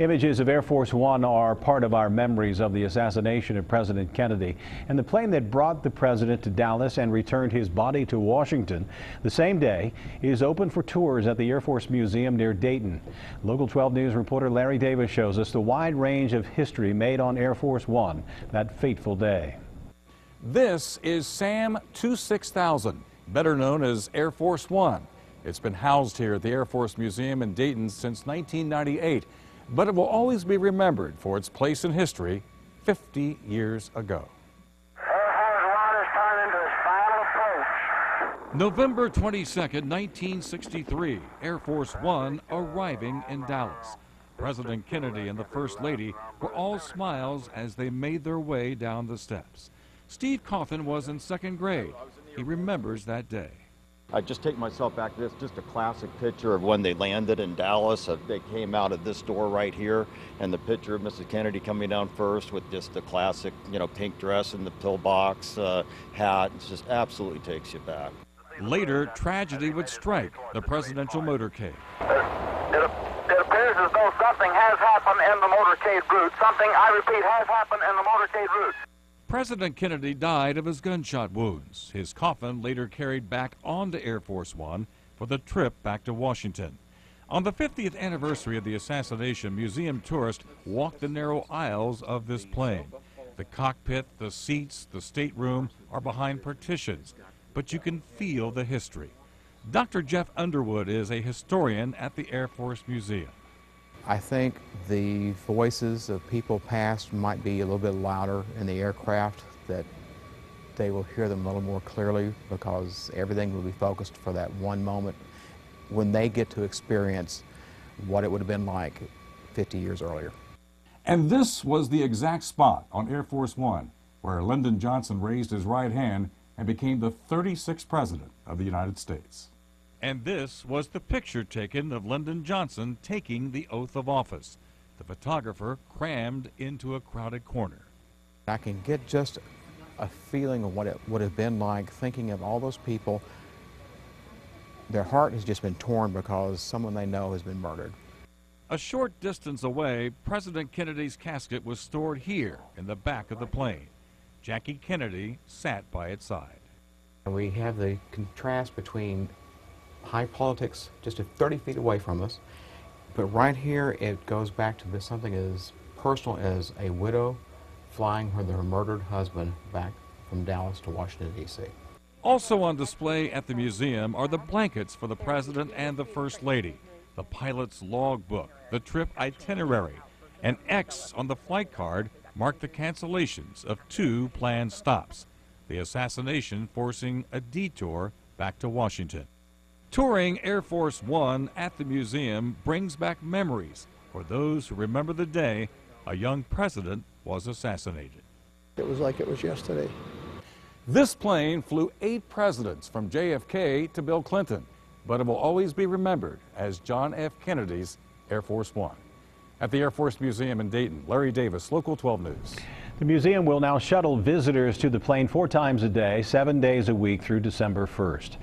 Images of Air Force One are part of our memories of the assassination of President Kennedy, and the plane that brought the president to Dallas and returned his body to Washington the same day is open for tours at the Air Force Museum near Dayton. Local 12 News reporter Larry Davis shows us the wide range of history made on Air Force One that fateful day. This is SAM 26000, better known as Air Force One. It's been housed here at the Air Force Museum in Dayton since 1998, but it will always be remembered for its place in history 50 years ago. November 22nd, 1963, Air Force One arriving in Dallas. President Kennedy and the First Lady were all smiles as they made their way down the steps. Steve Cawthon was in second grade. He remembers that day. I just take myself back to this, just a classic picture of when they landed in Dallas. They came out of this door right here, and the picture of Mrs. Kennedy coming down first with just the classic, pink dress and the pillbox hat. It just absolutely takes you back. Later, tragedy would strike the presidential motorcade. It appears as though something has happened in the motorcade route. Something, I repeat, has happened in the motorcade route. President Kennedy died of his gunshot wounds. His coffin later carried back onto Air Force One for the trip back to Washington. On the 50th anniversary of the assassination, museum tourists walked the narrow aisles of this plane. The cockpit, the seats, the stateroom are behind partitions, but you can feel the history. Dr. Jeff Underwood is a historian at the Air Force Museum. I think the voices of people past might be a little bit louder in the aircraft, that they will hear them a little more clearly because everything will be focused for that one moment when they get to experience what it would have been like 50 years earlier. And this was the exact spot on Air Force One where Lyndon Johnson raised his right hand and became the 36th President of the United States. And this was the picture taken of Lyndon Johnson taking the oath of office. The photographer crammed into a crowded corner. I can get just a feeling of what it would have been like thinking of all those people. Their heart has just been torn because someone they know has been murdered. A short distance away, President Kennedy's casket was stored here in the back of the plane. Jackie Kennedy sat by its side. We have the contrast between high politics just 30 feet away from us, but right here it goes back to something as personal as a widow flying her murdered husband back from Dallas to Washington, D.C. Also on display at the museum are the blankets for the President and the First Lady, the pilot's logbook, the trip itinerary. An X on the flight card marked the cancellations of 2 planned stops, the assassination forcing a detour back to Washington. Touring Air Force One at the museum brings back memories for those who remember the day a young president was assassinated. It was like it was yesterday. This plane flew 8 presidents from JFK to Bill Clinton, but it will always be remembered as John F. Kennedy's Air Force One. At the Air Force Museum in Dayton, Larry Davis, Local 12 News. The museum will now shuttle visitors to the plane 4 times a day, 7 days a week through December 1st.